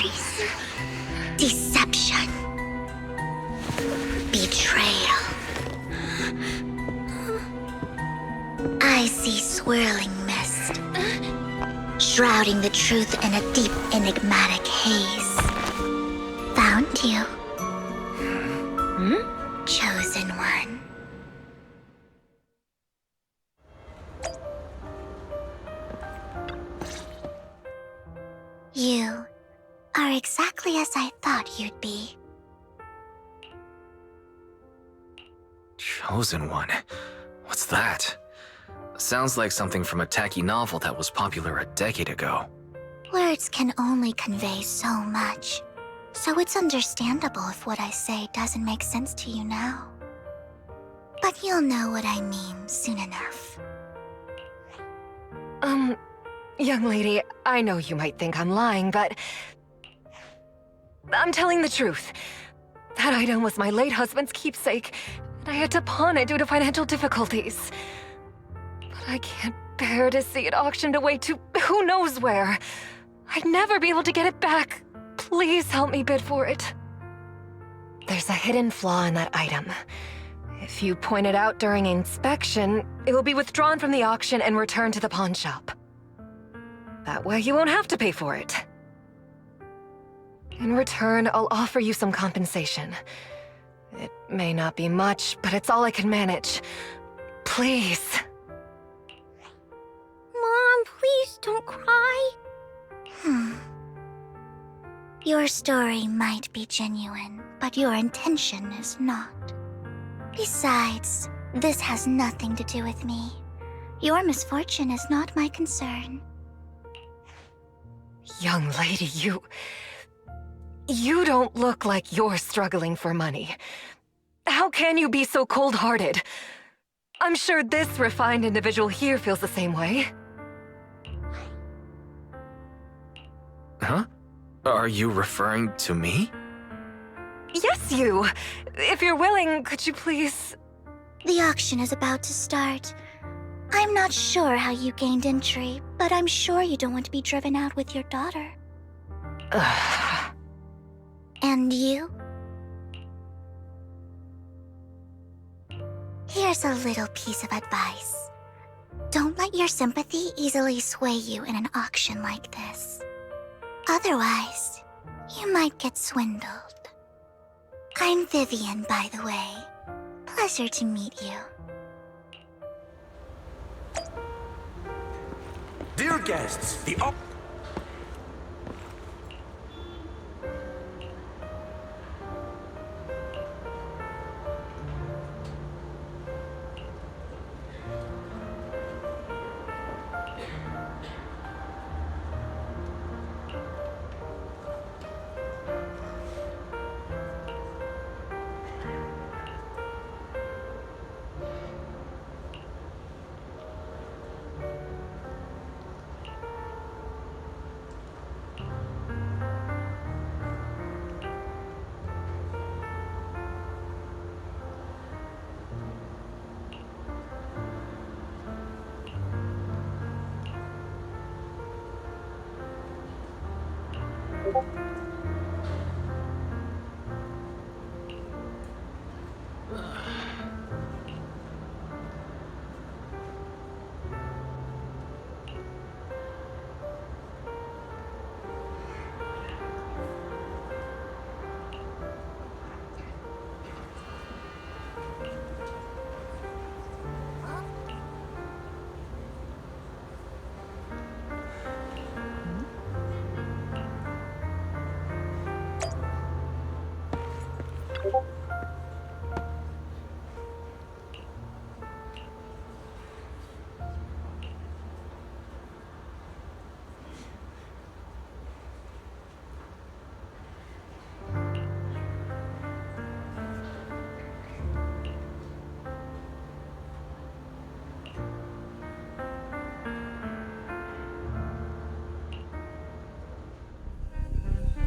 lies, deception, betrayal. I see swirling mist, shrouding the truth in a deep, enigmatic haze. Found you. Chosen one. You are exactly as I thought you'd be. Chosen one? What's that? Sounds like something from a tacky novel that was popular a decade ago. Words can only convey so much, so it's understandable if what I say doesn't make sense to you now. But you'll know what I mean soon enough. Young lady, I know you might think I'm lying, but I'm telling the truth. That item was my late husband's keepsake, and I had to pawn it due to financial difficulties. But I can't bear to see it auctioned away to who knows where. I'd never be able to get it back. Please help me bid for it. There's a hidden flaw in that item. If you point it out during inspection, it will be withdrawn from the auction and returned to the pawn shop. That way you won't have to pay for it. In return, I'll offer you some compensation. It may not be much, but it's all I can manage. Please. Mom, please don't cry. Your story might be genuine, but your intention is not. Besides, this has nothing to do with me. Your misfortune is not my concern. Young lady, you don't look like you're struggling for money. How can you be so cold-hearted? I'm sure this refined individual here feels the same way. Huh? Are you referring to me? Yes, you! If you're willing, could you please... The auction is about to start. I'm not sure how you gained entry, but I'm sure you don't want to be driven out with your daughter. And you? Here's a little piece of advice. Don't let your sympathy easily sway you in an auction like this. Otherwise, you might get swindled. I'm Vivian, by the way. Pleasure to meet you. Dear guests, the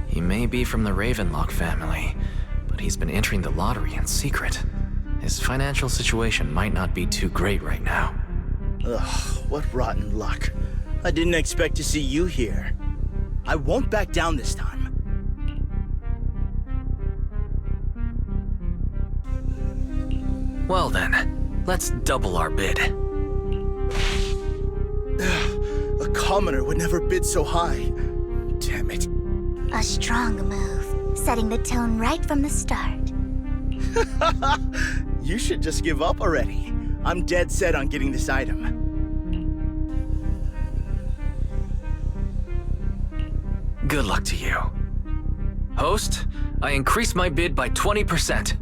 He may be from the Ravenlock family, but he's been entering the lottery in secret. His financial situation might not be too great right now. Ugh, what rotten luck. I didn't expect to see you here. I won't back down this time. Well then, let's double our bid. A commoner would never bid so high. Damn it. A strong move, setting the tone right from the start. You should just give up already. I'm dead set on getting this item. Good luck to you. Host, I increase my bid by 20%.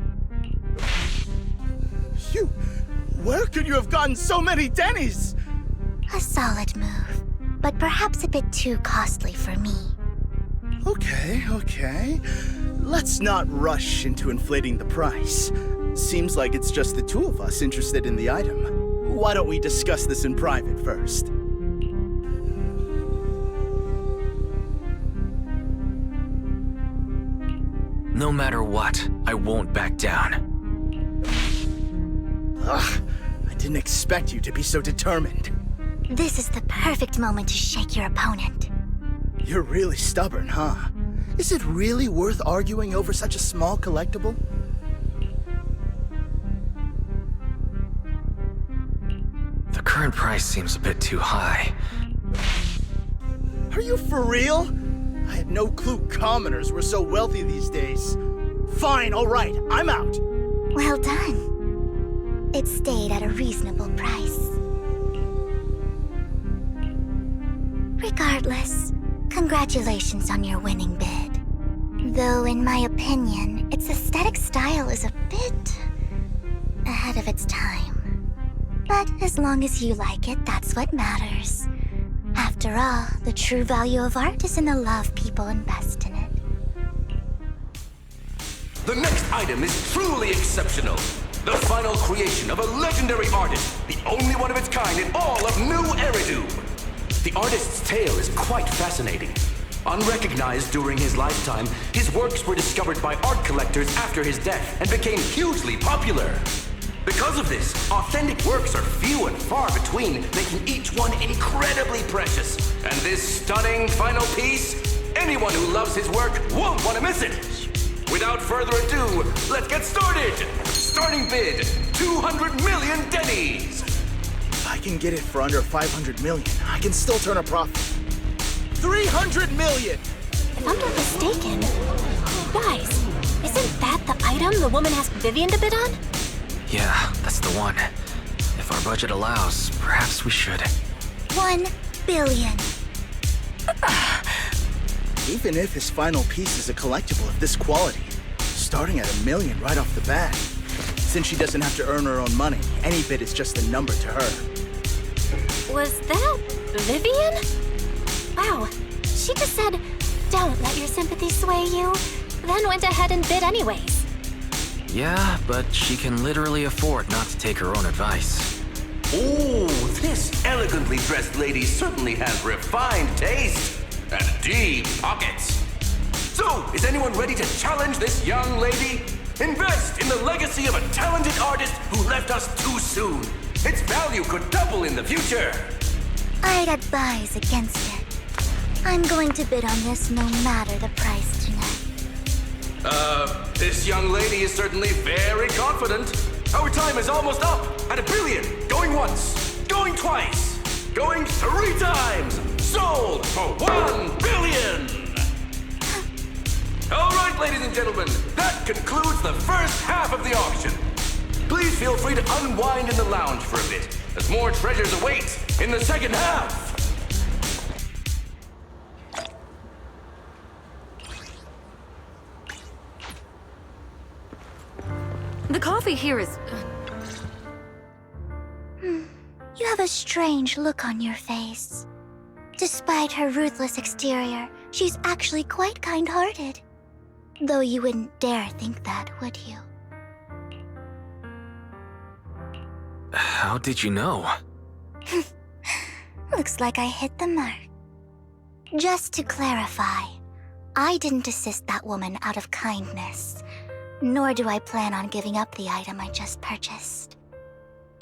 Where could you have gotten so many Denny's? A solid move, but perhaps a bit too costly for me. Okay. Let's not rush into inflating the price. Seems like it's just the two of us interested in the item. Why don't we discuss this in private first? No matter what, I won't back down. Ugh, I didn't expect you to be so determined. This is the perfect moment to shake your opponent. You're really stubborn, huh? Is it really worth arguing over such a small collectible? The current price seems a bit too high. Are you for real? I had no clue commoners were so wealthy these days. Fine, all right, I'm out. Well done. It stayed at a reasonable price. Regardless, congratulations on your winning bid. Though in my opinion, its aesthetic style is a bit ahead of its time. But as long as you like it, that's what matters. After all, the true value of art is in the love people invest in it. The next item is truly exceptional. The final creation of a legendary artist, the only one of its kind in all of New Eridu. The artist's tale is quite fascinating. Unrecognized during his lifetime, his works were discovered by art collectors after his death and became hugely popular. Because of this, authentic works are few and far between, making each one incredibly precious. And this stunning final piece, anyone who loves his work won't want to miss it. Without further ado, let's get started! Starting bid, 200 million Denny's! If I can get it for under 500 million, I can still turn a profit. 300 million! If I'm not mistaken, guys, isn't that the item the woman asked Vivian to bid on? Yeah, that's the one. If our budget allows, perhaps we should. 1 billion. Even if his final piece is a collectible of this quality, starting at $1 million right off the bat. Since she doesn't have to earn her own money, any bid is just a number to her. Was that Vivian? Wow, she just said, "Don't let your sympathy sway you," then went ahead and bid anyways. Yeah, but she can literally afford not to take her own advice. Ooh, this elegantly dressed lady certainly has refined taste and deep pockets. So, is anyone ready to challenge this young lady? Invest in the legacy of a talented artist who left us too soon. Its value could double in the future. I'd advise against it. I'm going to bid on this no matter the price tonight. This young lady is certainly very confident. Our time is almost up at $1 billion. Going once, going twice, going 3 times. Sold for $1 billion. All right, ladies and gentlemen, that concludes the first half of the auction. Please feel free to unwind in the lounge for a bit, as more treasures await in the second half. The coffee here is... You have a strange look on your face. Despite her ruthless exterior, she's actually quite kind-hearted. Though you wouldn't dare think that, would you? How did you know? Looks like I hit the mark. Just to clarify, I didn't assist that woman out of kindness, nor do I plan on giving up the item I just purchased.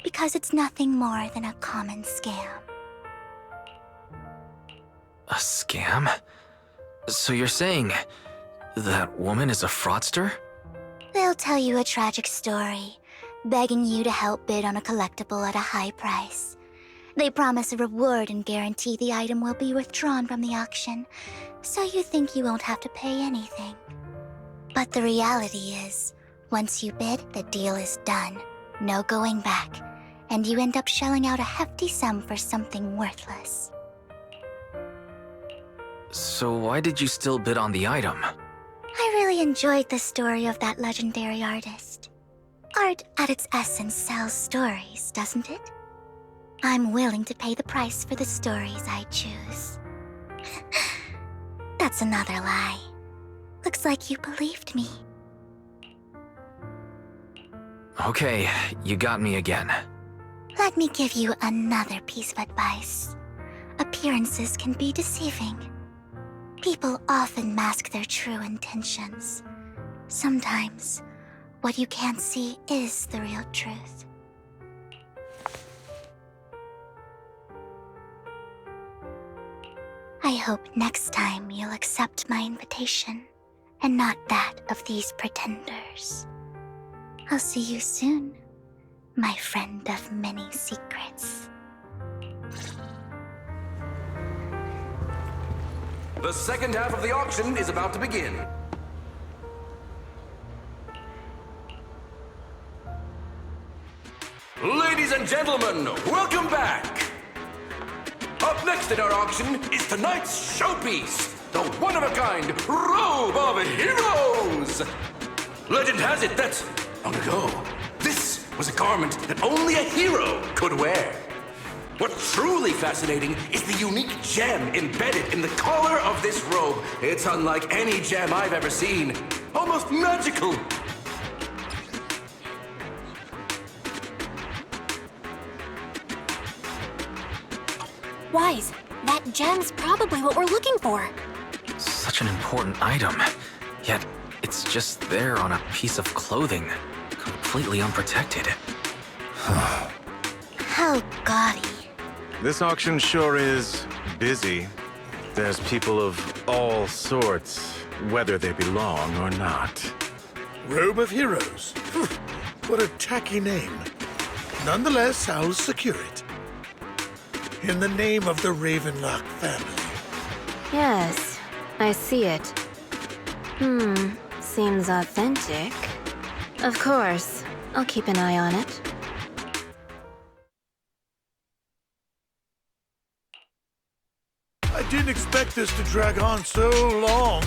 Because it's nothing more than a common scam. A scam? So you're saying that woman is a fraudster? They'll tell you a tragic story, begging you to help bid on a collectible at a high price. They promise a reward and guarantee the item will be withdrawn from the auction, so you think you won't have to pay anything. But the reality is, once you bid, the deal is done. No going back, and you end up shelling out a hefty sum for something worthless. So why did you still bid on the item? I really enjoyed the story of that legendary artist. Art, at its essence, sells stories, doesn't it? I'm willing to pay the price for the stories I choose. That's another lie. Looks like you believed me. Okay, you got me again. Let me give you another piece of advice. Appearances can be deceiving. People often mask their true intentions. Sometimes, what you can't see is the real truth. I hope next time you'll accept my invitation, and not that of these pretenders. I'll see you soon, my friend of many secrets. The second half of the auction is about to begin. Ladies and gentlemen, welcome back! Up next in our auction is tonight's showpiece, the one-of-a-kind Robe of Heroes! Legend has it that, long ago, this was a garment that only a hero could wear. What's truly fascinating is the unique gem embedded in the collar of this robe. It's unlike any gem I've ever seen. Almost magical. Wise, that gem's probably what we're looking for. Such an important item, yet it's just there on a piece of clothing, completely unprotected. How gaudy. This auction sure is busy. There's people of all sorts, whether they belong or not. Robe of Heroes. What a tacky name. Nonetheless, I'll secure it. In the name of the Ravenlock family. Yes, I see it. Seems authentic. Of course, I'll keep an eye on it. I didn't expect this to drag on so long.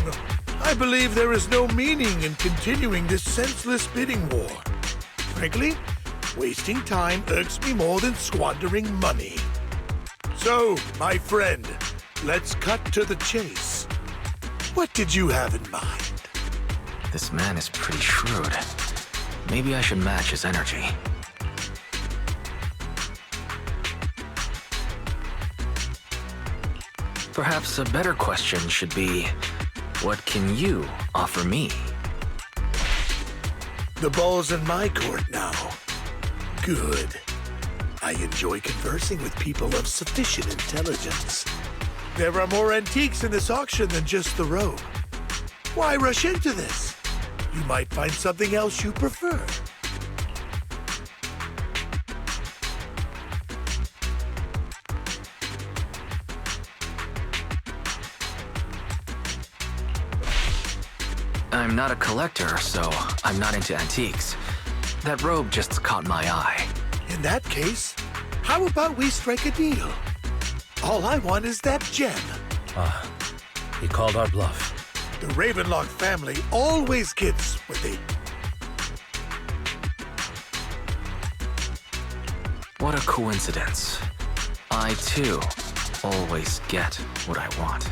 I believe there is no meaning in continuing this senseless bidding war. Frankly, wasting time irks me more than squandering money. So, my friend, let's cut to the chase. What did you have in mind? This man is pretty shrewd. Maybe I should match his energy. Perhaps a better question should be, what can you offer me? The ball's in my court now. Good. I enjoy conversing with people of sufficient intelligence. There are more antiques in this auction than just the robe. Why rush into this? You might find something else you prefer. I'm not a collector, so I'm not into antiques. That robe just caught my eye. In that case, how about we strike a deal? All I want is that gem. He called our bluff. The Ravenlock family always gets what they... What a coincidence. I, too, always get what I want.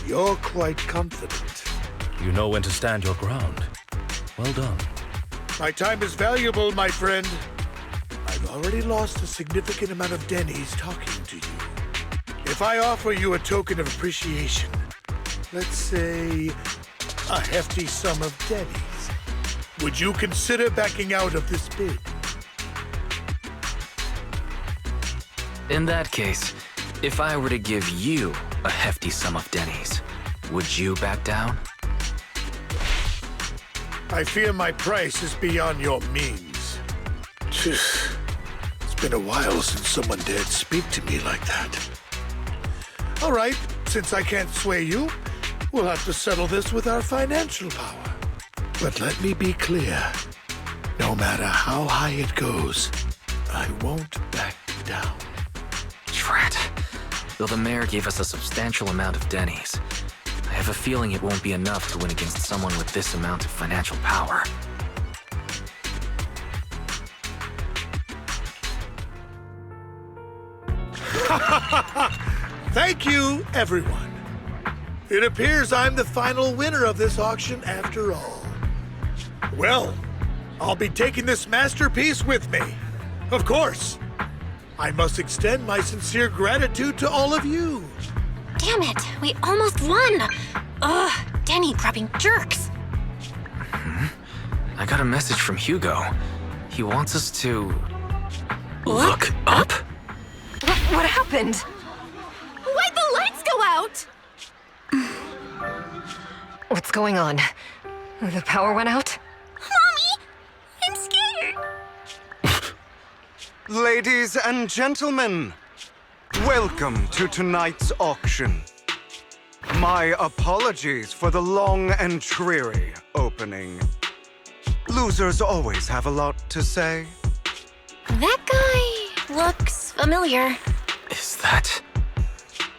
You're quite confident. You know when to stand your ground. Well done. My time is valuable, my friend. I've already lost a significant amount of Denny's talking to you. If I offer you a token of appreciation, let's say a hefty sum of Denny's, would you consider backing out of this bid? In that case, if I were to give you a hefty sum of Denny's, would you back down? I fear my price is beyond your means. It's been a while since someone dared speak to me like that. All right, since I can't sway you, we'll have to settle this with our financial power. But let me be clear. No matter how high it goes, I won't back down. Drat. Though the mayor gave us a substantial amount of Denny's, I have a feeling it won't be enough to win against someone with this amount of financial power. Thank you, everyone. It appears I'm the final winner of this auction after all. Well, I'll be taking this masterpiece with me. Of course. I must extend my sincere gratitude to all of you. Damn it, we almost won! Ugh, Denny grabbing jerks. I got a message from Hugo. He wants us to... Look up? What happened? Why'd the lights go out? What's going on? The power went out? Mommy, I'm scared. Ladies and gentlemen, welcome to tonight's auction. My apologies for the long and dreary opening. Losers always have a lot to say. That guy looks familiar. Is that...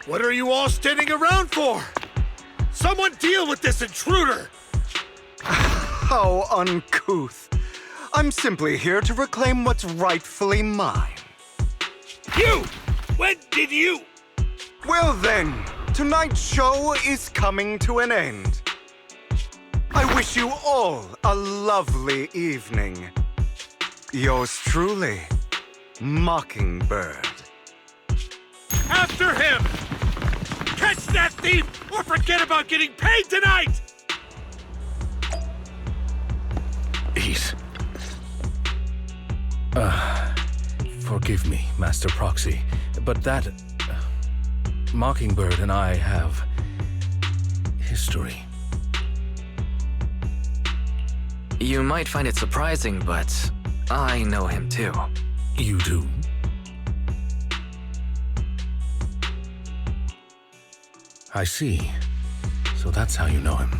What are you all standing around for? Someone deal with this intruder! How uncouth. I'm simply here to reclaim what's rightfully mine. You! When did you? Well then, tonight's show is coming to an end. I wish you all a lovely evening. Yours truly, Mockingbird. After him! Catch that thief or forget about getting paid tonight! Ease. Forgive me, Master Proxy, but that... Mockingbird and I have... history. You might find it surprising, but I know him too. You do? I see. So that's how you know him.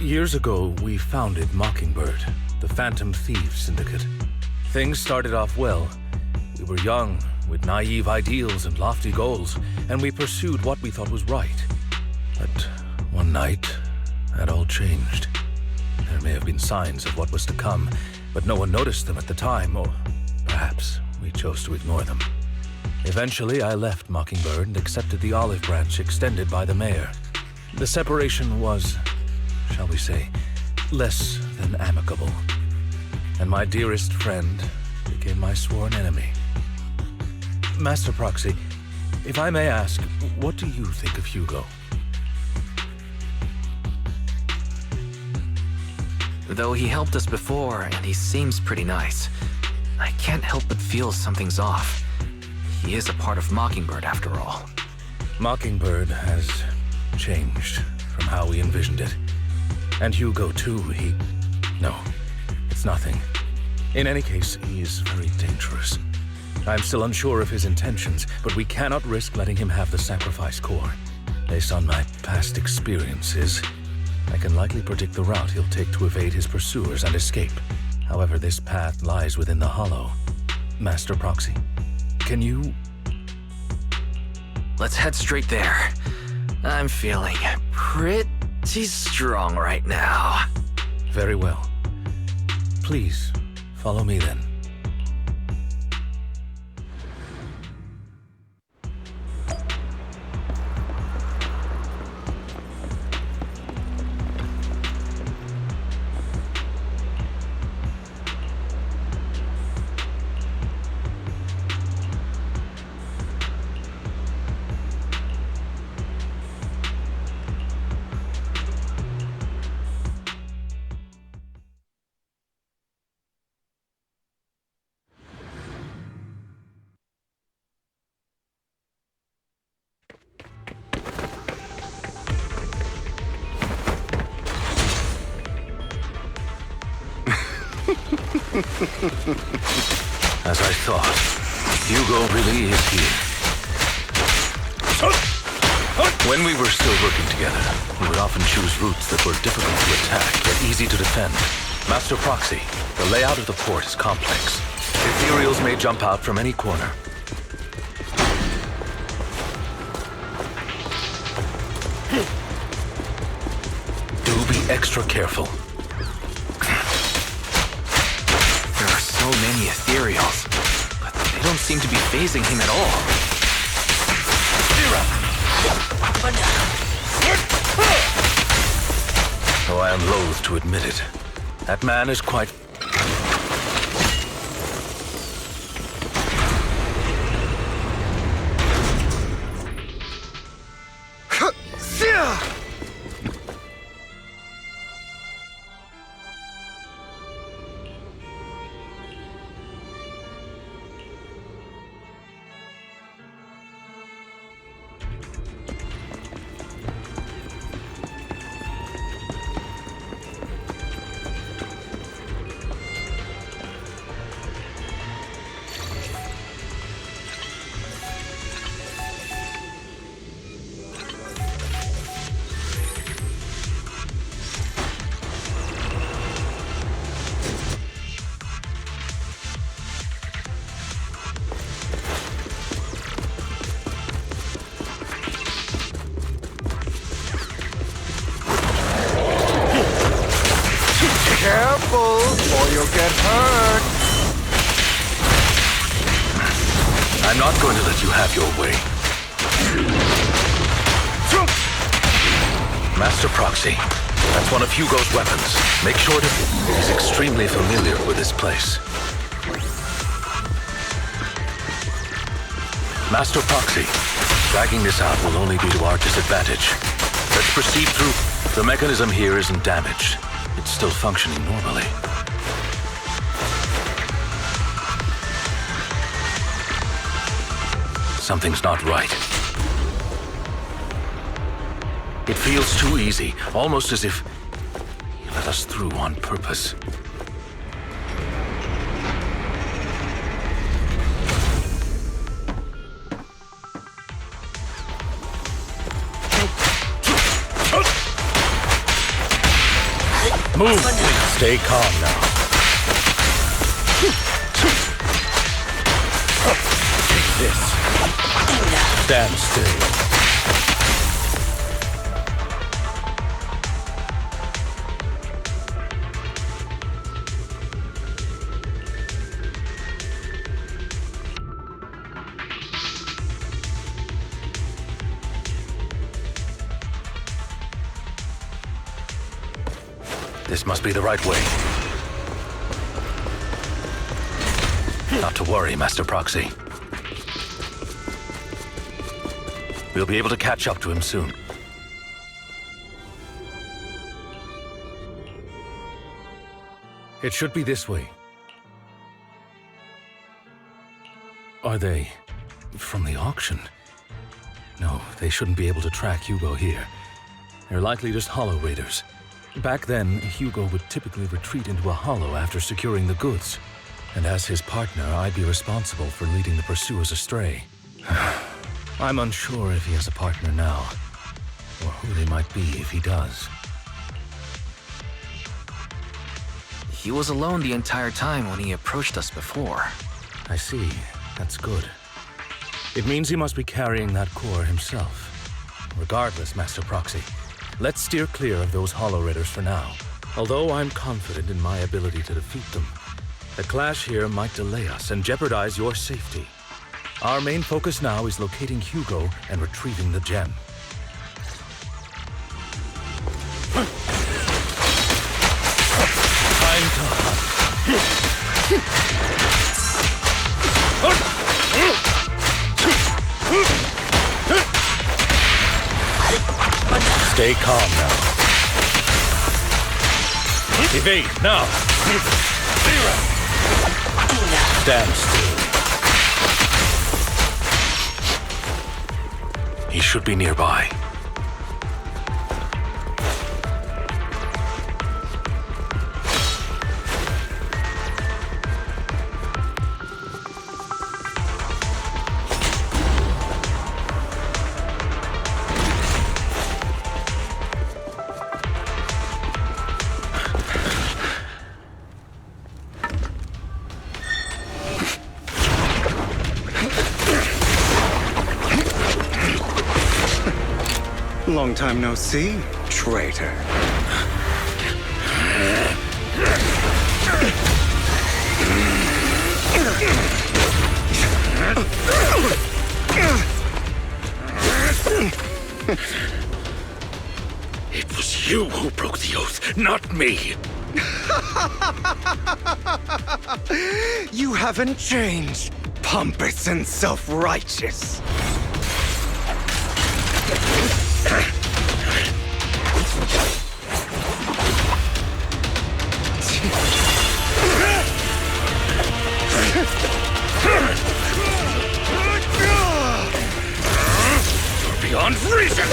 Years ago, we founded Mockingbird, the Phantom Thieves Syndicate. Things started off well. We were young, with naive ideals and lofty goals, and we pursued what we thought was right. But one night, that all changed. There may have been signs of what was to come, but no one noticed them at the time, or perhaps we chose to ignore them. Eventually, I left Mockingbird and accepted the olive branch extended by the mayor. The separation was, shall we say, less than amicable. And my dearest friend became my sworn enemy. Master Proxy, if I may ask, what do you think of Hugo? Though he helped us before, and he seems pretty nice, I can't help but feel something's off. He is a part of Mockingbird, after all. Mockingbird has changed from how we envisioned it. And Hugo, too, No, it's nothing. In any case, he is very dangerous. I'm still unsure of his intentions, but we cannot risk letting him have the sacrifice core. Based on my past experiences, I can likely predict the route he'll take to evade his pursuers and escape. However, this path lies within the Hollow. Master Proxy, can you... Let's head straight there. I'm feeling pretty strong right now. Very well. Please, follow me then. As I thought, Hugo really is here. When we were still working together, we would often choose routes that were difficult to attack, yet easy to defend. Master Proxy, the layout of the port is complex. Ethereals may jump out from any corner. Do be extra careful. There are so many Ethereals, but they don't seem to be phasing him at all. Though I am loath to admit it, that man is quite... Careful, or you'll get hurt. I'm not going to let you have your way. Master Proxy, that's one of Hugo's weapons. Make sure that he's extremely familiar with this place. Master Proxy, dragging this out will only be to our disadvantage. Let's proceed through. The mechanism here isn't damaged. It's still functioning normally. Something's not right. It feels too easy, almost as if he let us through on purpose. Move, please. Stay calm now. Take this. Stand still. This must be the right way. Not to worry, Master Proxy. We'll be able to catch up to him soon. It should be this way. Are they from the auction? No, they shouldn't be able to track Hugo here. They're likely just hollow raiders. Back then, Hugo would typically retreat into a hollow after securing the goods. And as his partner, I'd be responsible for leading the pursuers astray. I'm unsure if he has a partner now, or who they might be if he does. He was alone the entire time when he approached us before. I see. That's good. It means he must be carrying that core himself. Regardless, Master Proxy, let's steer clear of those hollow raiders for now. Although I'm confident in my ability to defeat them, the clash here might delay us and jeopardize your safety. Our main focus now is locating Hugo and retrieving the gem. Time to Stay calm now. Evade, now! Stand still. He should be nearby. Long time no see, traitor. It was you who broke the oath, not me. You haven't changed, pompous and self-righteous. You're beyond reason!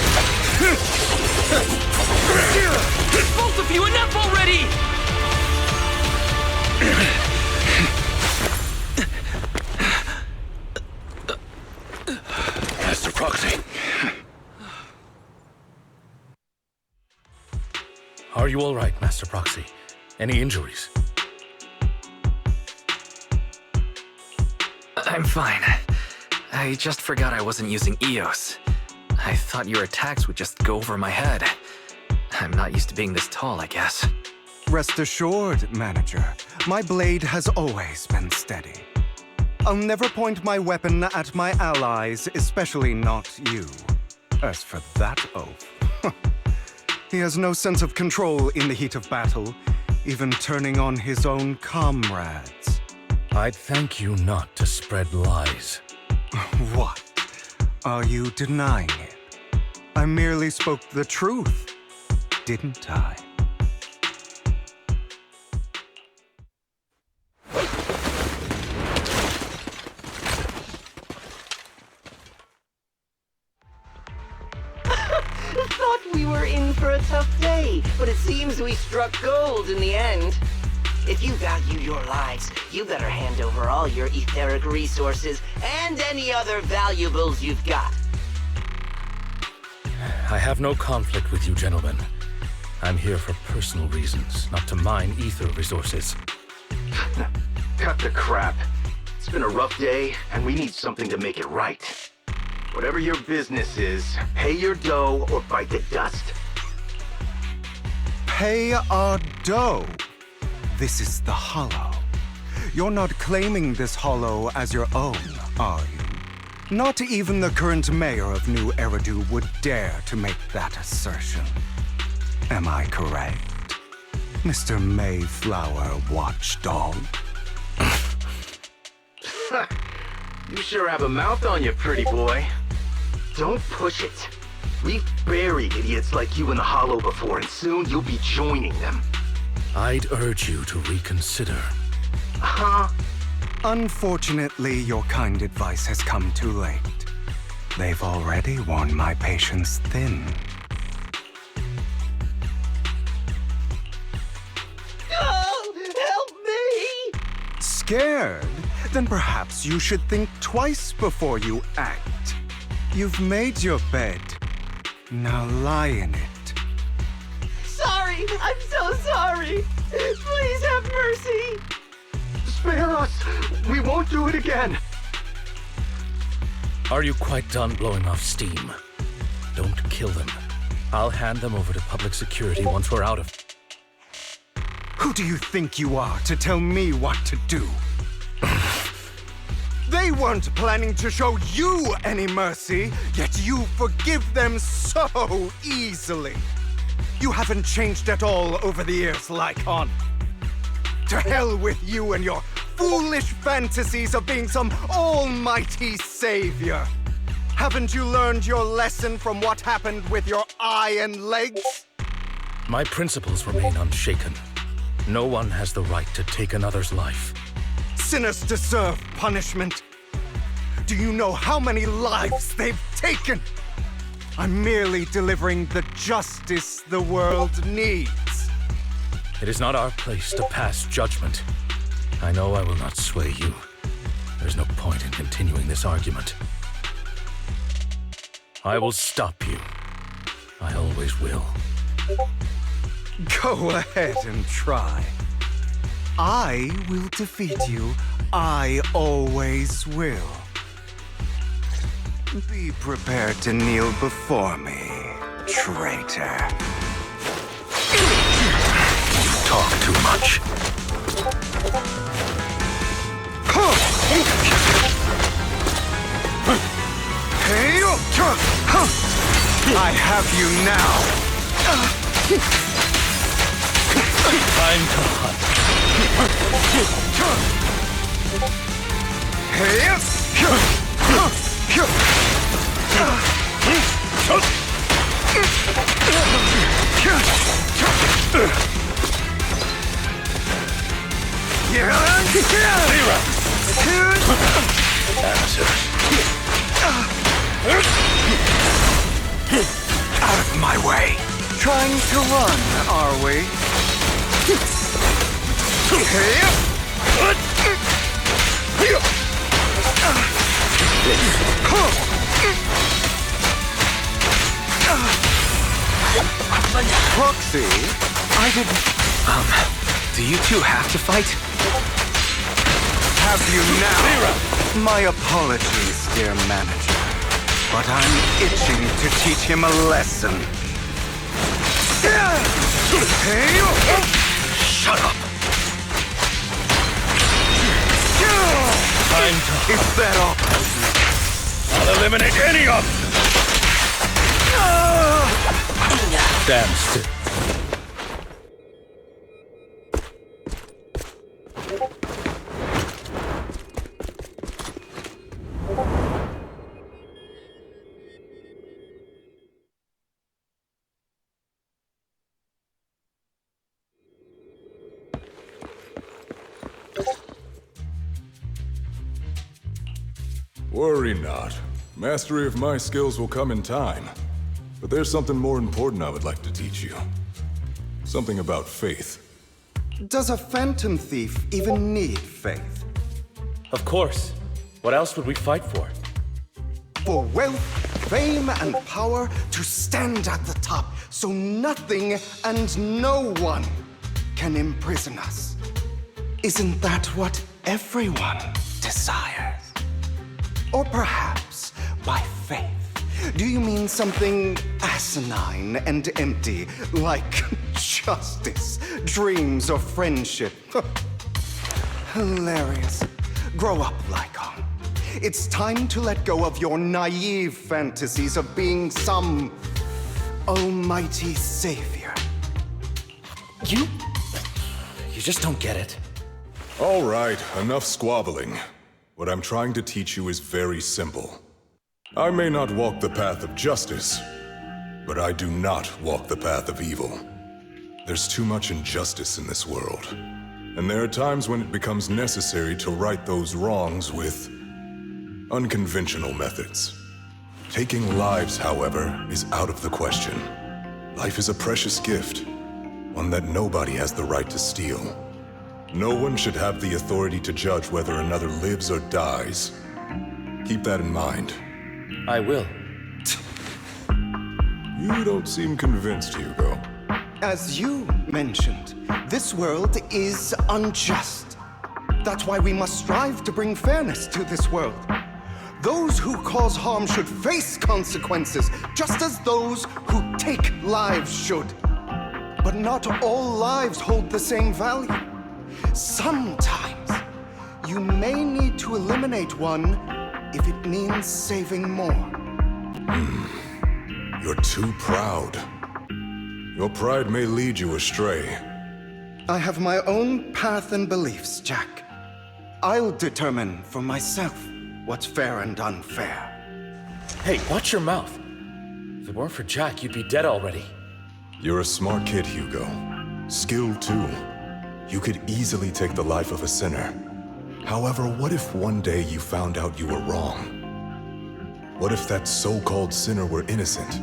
Both of you, enough already! Master Proxy. Are you all right, Master Proxy? Any injuries? I'm fine. I just forgot I wasn't using EOS. I thought your attacks would just go over my head. I'm not used to being this tall, I guess. Rest assured, Manager, my blade has always been steady. I'll never point my weapon at my allies, especially not you. As for that oath, he has no sense of control in the heat of battle, even turning on his own comrades. I'd thank you not to spread lies. What? Are you denying it? I merely spoke the truth, didn't I? Thought we were in for a tough day, but it seems we struck gold in the end. If you value your lives, you better hand over all your etheric resources and any other valuables you've got. I have no conflict with you, gentlemen. I'm here for personal reasons, not to mine ether resources. Cut the crap. It's been a rough day, and we need something to make it right. Whatever your business is, pay your dough or bite the dust. Pay our dough? This is the Hollow. You're not claiming this Hollow as your own, are you? Not even the current mayor of New Eridu would dare to make that assertion. Am I correct, Mr. Mayflower Watchdog? You sure have a mouth on you, pretty boy. Don't push it. We've buried idiots like you in the Hollow before, and soon you'll be joining them. I'd urge you to reconsider. Huh? Unfortunately, your kind advice has come too late. They've already worn my patience thin. Oh, help me! Scared? Then perhaps you should think twice before you act. You've made your bed. Now lie in it. Sorry, I'm so sorry. Please have mercy. Spare us! We won't do it again! Are you quite done blowing off steam? Don't kill them. I'll hand them over to public security once we're out of... Who do you think you are to tell me what to do? They weren't planning to show you any mercy, yet you forgive them so easily. You haven't changed at all over the years, Lycon. To hell with you and your foolish fantasies of being some almighty savior. Haven't you learned your lesson from what happened with your eye and legs? My principles remain unshaken. No one has the right to take another's life. Sinners deserve punishment. Do you know how many lives they've taken? I'm merely delivering the justice the world needs. It is not our place to pass judgment. I know I will not sway you. There's no point in continuing this argument. I will stop you. I always will. Go ahead and try. I will defeat you. I always will. Be prepared to kneel before me, traitor. You talk too much. I have you now. Time to hunt. Out of my way. Trying to run, are we? Proxy, I didn't... Do you two have to fight? Have you now? My apologies, dear manager. But I'm itching to teach him a lesson. Shut up. Time to... Is that all? I'll eliminate any of them. Stand still. Worry not. Mastery of my skills will come in time. But there's something more important I would like to teach you. Something about faith. Does a phantom thief even need faith? Of course. What else would we fight for? For wealth, fame, and power to stand at the top, so nothing and no one can imprison us. Isn't that what everyone desires? Or perhaps by faith, do you mean something asinine and empty, like justice, dreams, or friendship? Hilarious. Grow up, Lycon. It's time to let go of your naive fantasies of being some almighty savior. You just don't get it. All right, enough squabbling. What I'm trying to teach you is very simple. I may not walk the path of justice, but I do not walk the path of evil. There's too much injustice in this world, and there are times when it becomes necessary to right those wrongs with unconventional methods. Taking lives, however, is out of the question. Life is a precious gift, one that nobody has the right to steal. No one should have the authority to judge whether another lives or dies. Keep that in mind. I will. You don't seem convinced, Hugo. As you mentioned, this world is unjust. That's why we must strive to bring fairness to this world. Those who cause harm should face consequences, just as those who take lives should. But not all lives hold the same value. Sometimes, you may need to eliminate one if it means saving more. You're too proud. Your pride may lead you astray. I have my own path and beliefs, Jack. I'll determine for myself what's fair and unfair. Hey, watch your mouth. If it weren't for Jack, you'd be dead already. You're a smart kid, Hugo. Skilled too. You could easily take the life of a sinner. However, what if one day you found out you were wrong? What if that so-called sinner were innocent?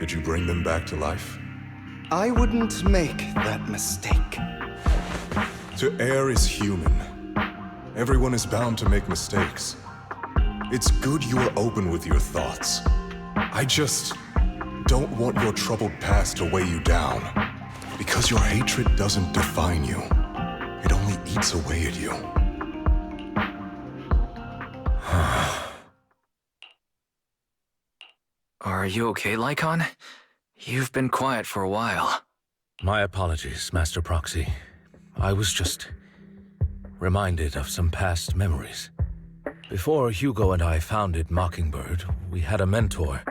Could you bring them back to life? I wouldn't make that mistake. To err is human. Everyone is bound to make mistakes. It's good you are open with your thoughts. I just don't want your troubled past to weigh you down. Because your hatred doesn't define you. It only eats away at you. Are you okay, Lycon? You've been quiet for a while. My apologies, Master Proxy. I was just reminded of some past memories. Before Hugo and I founded Mockingbird, we had a mentor,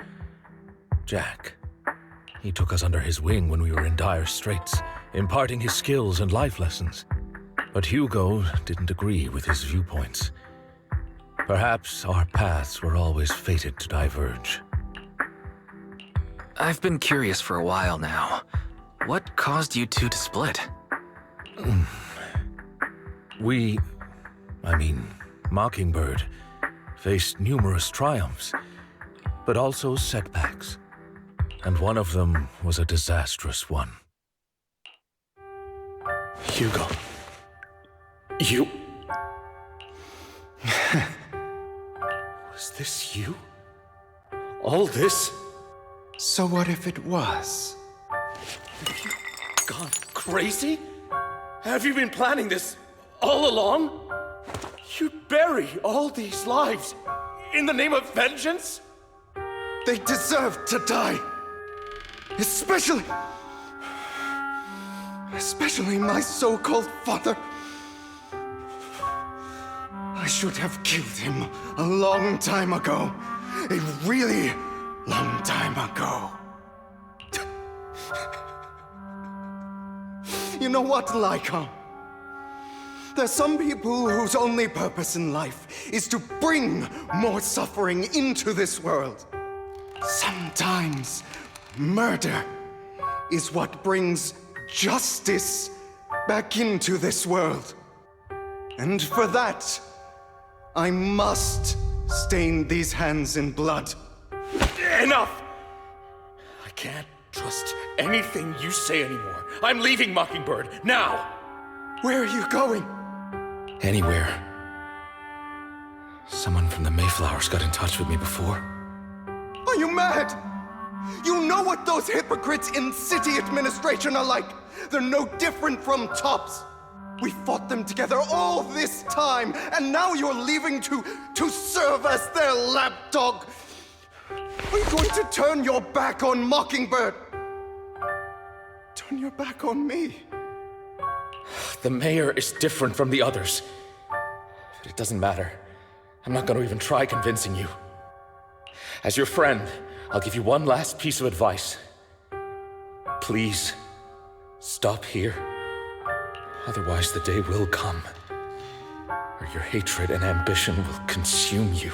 Jack. He took us under his wing when we were in dire straits, imparting his skills and life lessons. But Hugo didn't agree with his viewpoints. Perhaps our paths were always fated to diverge. I've been curious for a while now. What caused you two to split? Mockingbird faced numerous triumphs, but also setbacks. And one of them was a disastrous one. Hugo. You... Was this you? All this? So what if it was? Have you gone crazy? Have you been planning this all along? You'd bury all these lives in the name of vengeance? They deserve to die. Especially my so-called father. I should have killed him a long time ago. A really long time ago. You know what, Lycon? There's some people whose only purpose in life is to bring more suffering into this world. Sometimes murder is what brings justice back into this world. And for that, I must stain these hands in blood. Enough! I can't trust anything you say anymore. I'm leaving Mockingbird, now! Where are you going? Anywhere. Someone from the Mayflowers got in touch with me before. Are you mad? You know what those hypocrites in city administration are like. They're no different from tops. We fought them together all this time, and now you're leaving to serve as their lapdog. Are you going to turn your back on Mockingbird? Turn your back on me? The mayor is different from the others. But it doesn't matter. I'm not going to even try convincing you. As your friend, I'll give you one last piece of advice. Please, stop here. Otherwise, the day will come where your hatred and ambition will consume you.